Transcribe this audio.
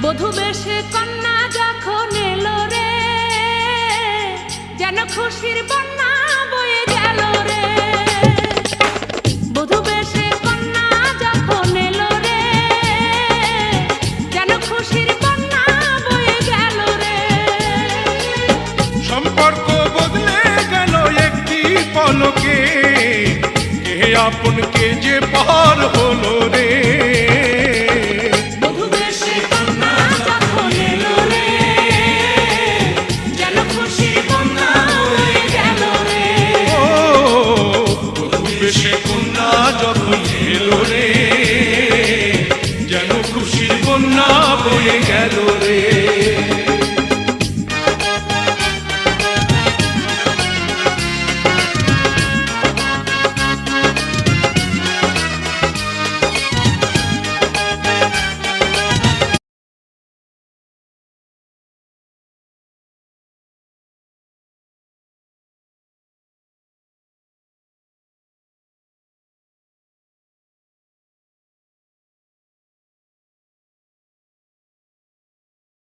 বধূ বেশে কন্যা যখন এলো রে, যেন খুশির বন্যা বয়ে গেল রে। বধূ বেশে কন্যা যখন এলো রে, যেন খুশির বন্যা বয়ে গেল রে। সম্পর্ক বদলে গেল একটি পলকে, কে আপন কে যে পার হলো রে। সে কন্যা যখন এলো রে, যেন খুশির বন্যা বয়ে গেল রে।